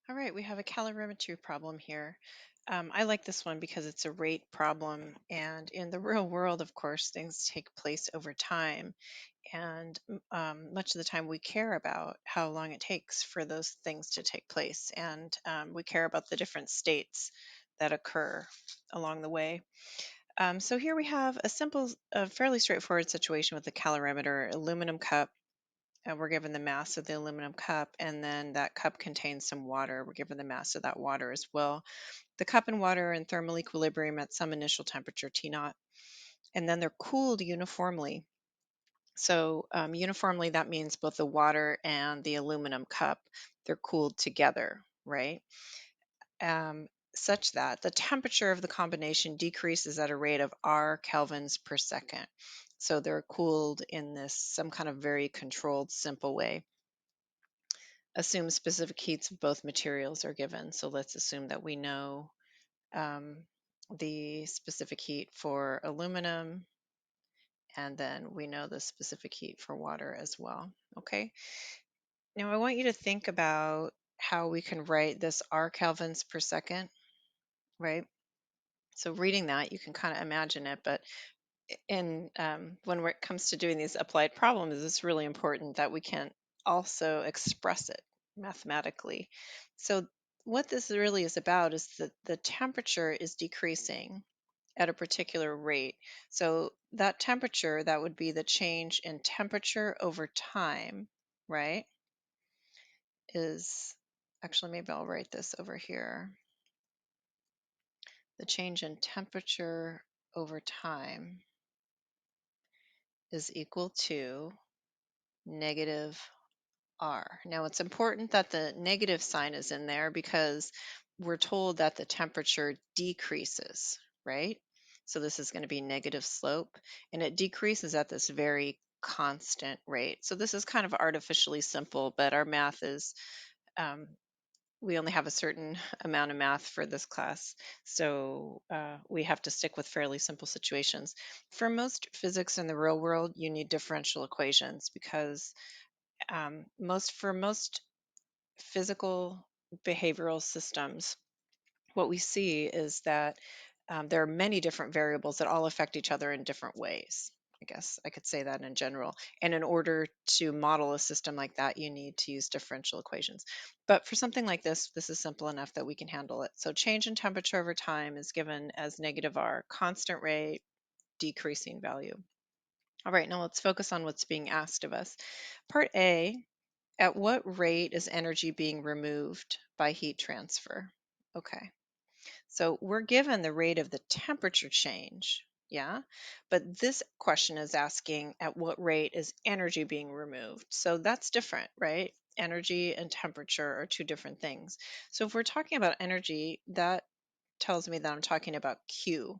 All right, we have a calorimetry problem here. I like this one because it's a rate problem, and in the real world, of course, things take place over time, and much of the time we care about how long it takes for those things to take place, and we care about the different states that occur along the way. So here we have a fairly straightforward situation with the calorimeter, aluminum cup. We're given the mass of the aluminum cup, and then that cup contains some water. We're given the mass of that water as well. The cup and water are in thermal equilibrium at some initial temperature, T naught, and then they're cooled uniformly. So, uniformly, that means both the water and the aluminum cup, they're cooled together, right? Um, Such that the temperature of the combination decreases at a rate of R kelvins per second. So they're cooled in this some kind of very controlled, simple way. Assume specific heats of both materials are given. So let's assume that we know um, the specific heat for aluminum, and then we know the specific heat for water as well. Okay. Now I want you to think about how we can write this R kelvins per second, right? So reading that, you can kind of imagine it, but when it comes to doing these applied problems, it's really important that we can also express it mathematically. So what this really is about is that the temperature is decreasing at a particular rate. So that temperature, that would be the change in temperature over time, right? Is actually, maybe I'll write this over here. The change in temperature over time is equal to negative R. Now it's important that the negative sign is in there because we're told that the temperature decreases, right? So this is going to be negative slope, and it decreases at this very constant rate. So this is kind of artificially simple, but our math is, um, we only have a certain amount of math for this class, so we have to stick with fairly simple situations. For most physics in the real world, you need differential equations because most physical behavioral systems, what we see is that there are many different variables that all affect each other in different ways. I guess I could say that in general. And in order to model a system like that, you need to use differential equations. But for something like this is simple enough that we can handle it. So change in temperature over time is given as negative R, constant rate, decreasing value. All right, now let's focus on what's being asked of us. Part A, at what rate is energy being removed by heat transfer? Okay, so we're given the rate of the temperature change, yeah? But this question is asking at what rate is energy being removed? So that's different, right? Energy and temperature are two different things. So if we're talking about energy, that tells me that I'm talking about Q.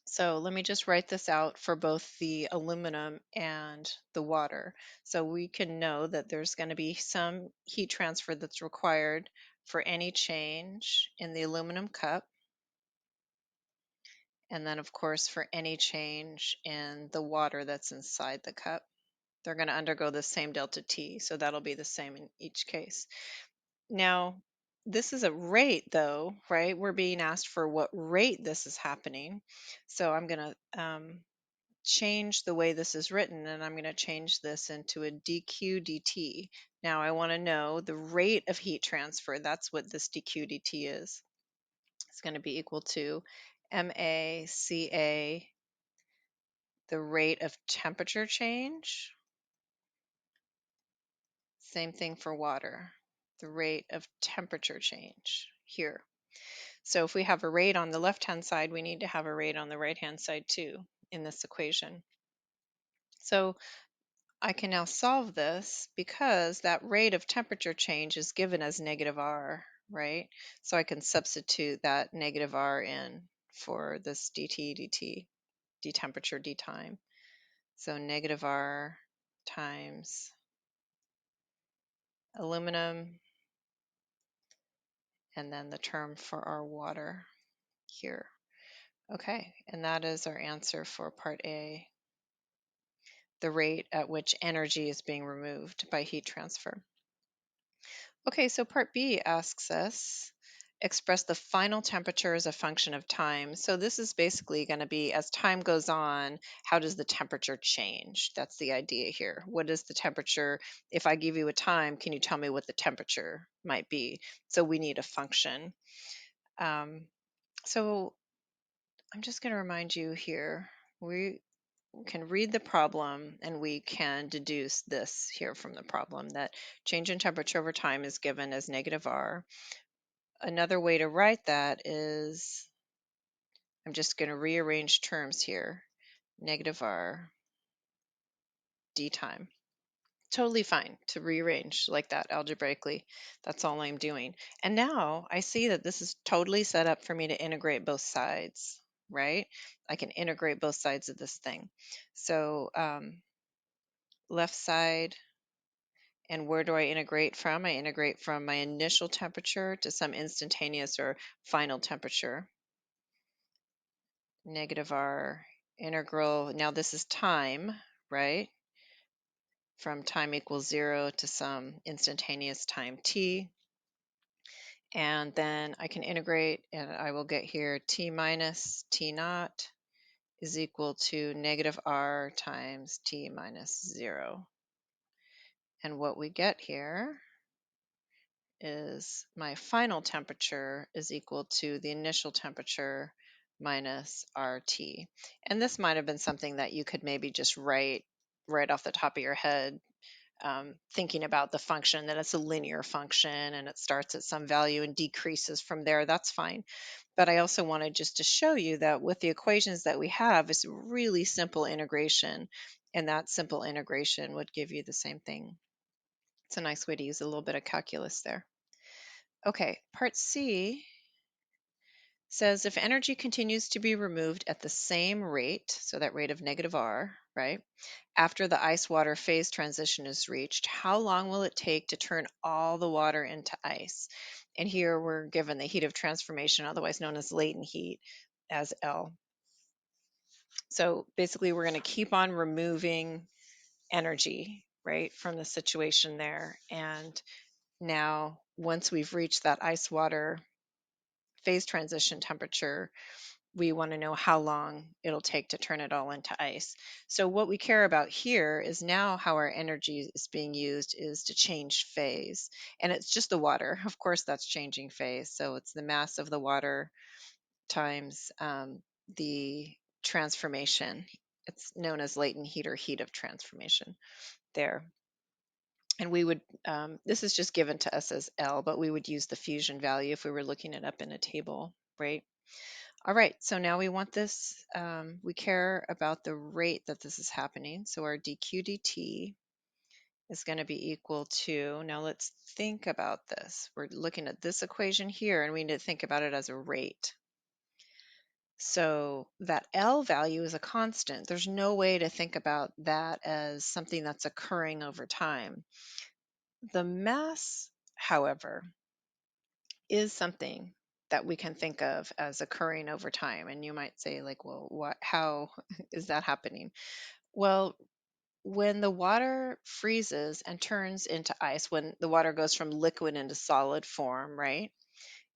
So let me just write this out for both the aluminum and the water. So we can know that there's going to be some heat transfer that's required for any change in the aluminum cup. And then, of course, for any change in the water that's inside the cup. They're going to undergo the same delta T. So that'll be the same in each case. Now, this is a rate, though, right? We're being asked for what rate this is happening. So I'm going to change the way this is written, and I'm going to change this into a dq dt. Now I want to know the rate of heat transfer. That's what this dq dt is. It's going to be equal to MACA, the rate of temperature change. Same thing for water, the rate of temperature change here. So if we have a rate on the left-hand side, we need to have a rate on the right-hand side too in this equation. So I can now solve this because that rate of temperature change is given as negative R, right? So I can substitute that negative R in for this dt, dt, d temperature, d time. So negative R times aluminum, and then the term for our water here. Okay, and that is our answer for part A, the rate at which energy is being removed by heat transfer. Okay, so part B asks us, express the final temperature as a function of time. So this is basically going to be as time goes on, how does the temperature change? That's the idea here. What is the temperature? If I give you a time, can you tell me what the temperature might be? So we need a function. Um, so I'm just going to remind you here, we can read the problem and we can deduce this here from the problem, that change in temperature over time is given as negative R. Another way to write that is, I'm just going to rearrange terms here, negative R d time. Totally fine to rearrange like that algebraically. That's all I'm doing. And now I see that this is totally set up for me to integrate both sides, right? I can integrate both sides of this thing. So left side, and where do I integrate from? I integrate from my initial temperature to some instantaneous or final temperature. Negative R integral, now this is time, right? From time equals 0 to some instantaneous time t. And then I can integrate and I will get here t minus t naught is equal to negative R times t minus 0. And what we get here is my final temperature is equal to the initial temperature minus RT. And this might have been something that you could maybe just write right off the top of your head, thinking about the function, that it's a linear function and it starts at some value and decreases from there. That's fine. But I also wanted just to show you that with the equations that we have, it's really simple integration. And that simple integration would give you the same thing. It's a nice way to use a little bit of calculus there. Okay, part C says if energy continues to be removed at the same rate, so that rate of negative R, right, after the ice-water phase transition is reached, how long will it take to turn all the water into ice? And here we're given the heat of transformation, otherwise known as latent heat, as L. So basically we're going to keep on removing energy, right, from the situation there. And now once we've reached that ice-water phase transition temperature, we want to know how long it'll take to turn it all into ice. So what we care about here is now how our energy is being used is to change phase. And it's just the water. Of course, that's changing phase. So it's the mass of the water times the transformation. It's known as latent heat or heat of transformation there. And we would, this is just given to us as L, but we would use the fusion value if we were looking it up in a table, right? All right, so now we want this, we care about the rate that this is happening. So our dq dt is going to be equal to, now let's think about this. We're looking at this equation here and we need to think about it as a rate. So that L value is a constant. There's no way to think about that as something that's occurring over time. The mass, however, is something that we can think of as occurring over time. And you might say, like, well, how is that happening? Well, when the water freezes and turns into ice, when the water goes from liquid into solid form, right?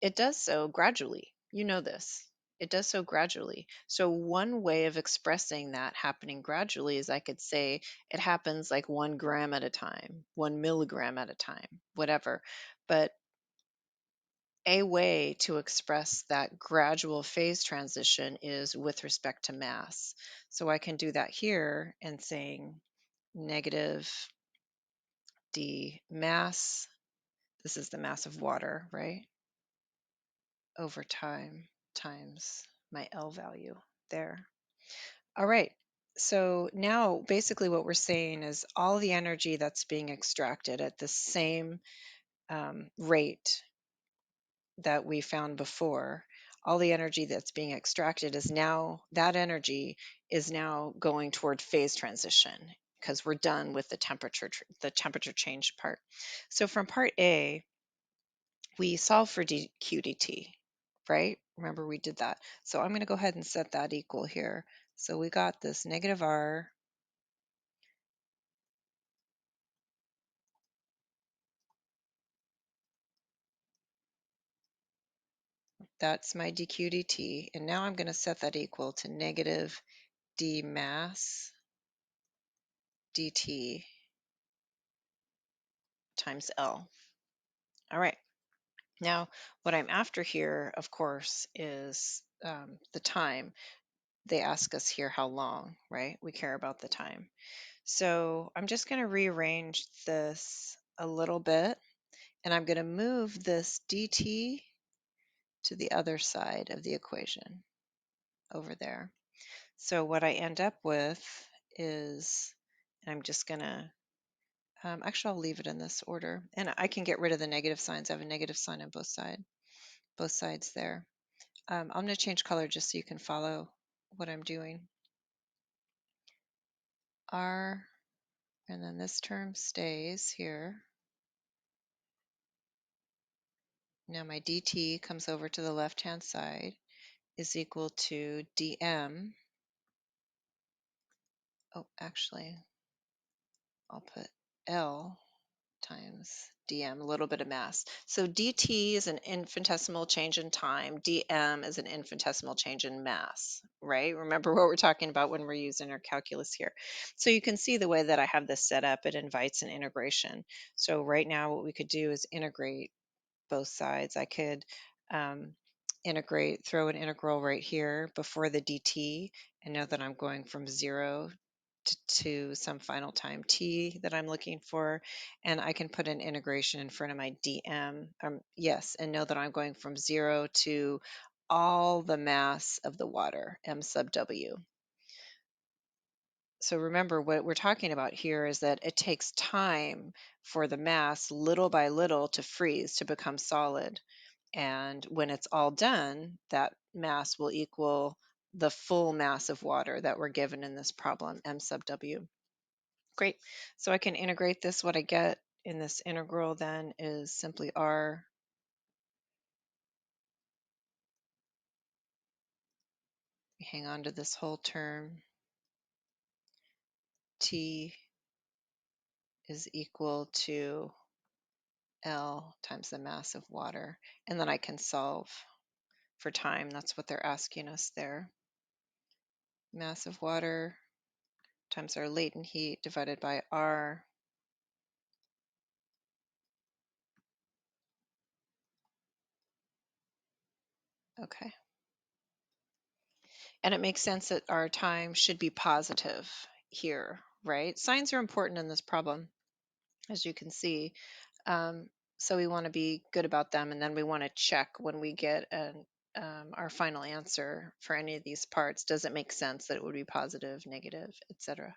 It does so gradually. You know this. It does so gradually. So one way of expressing that happening gradually is I could say it happens like 1 gram at a time, 1 milligram at a time, whatever. But a way to express that gradual phase transition is with respect to mass. So I can do that here and saying negative d mass, this is the mass of water, right, over time times my L value there. All right, so now basically what we're saying is all the energy that's being extracted at the same rate that we found before, all the energy that's being extracted is now, that energy is now going toward phase transition because we're done with the temperature change part. So from part A, we solve for dq dt, right? Remember we did that. So I'm going to go ahead and set that equal here. So we got this negative R That's my dq dt. And now I'm going to set that equal to negative d mass dt times L. All right. Now, what I'm after here, of course, is the time. They ask us here how long, right? We care about the time. So I'm just going to rearrange this a little bit, and I'm going to move this dt to the other side of the equation over there. So what I end up with is, and I'm just going to, actually I'll leave it in this order, and I can get rid of the negative signs. I have a negative sign on both sides there. I'm going to change color just so you can follow what I'm doing. R, and then this term stays here. Now my dt comes over to the left-hand side, is equal to dm. Oh, actually, I'll put L times dm, a little bit of mass. So dt is an infinitesimal change in time. dm is an infinitesimal change in mass, right? Remember what we're talking about when we're using our calculus here. So you can see the way that I have this set up, it invites an integration. So right now what we could do is integrate both sides. I could throw an integral right here before the dt and know that I'm going from 0 to some final time t that I'm looking for, and I can put an integration in front of my dm, yes, and know that I'm going from 0 to all the mass of the water, m sub w. So remember, what we're talking about here is that it takes time for the mass little by little to freeze, to become solid. And when it's all done, that mass will equal the full mass of water that we're given in this problem, m sub w. Great. So I can integrate this. What I get in this integral then is simply r hang on to this whole term, t is equal to L times the mass of water. And then I can solve for time. That's what they're asking us there. Mass of water times our latent heat divided by R. Okay. And it makes sense that our time should be positive here, right? Signs are important in this problem, as you can see. So we want to be good about them, and then we want to check when we get our final answer for any of these parts. Does it make sense that it would be positive, negative, etc.?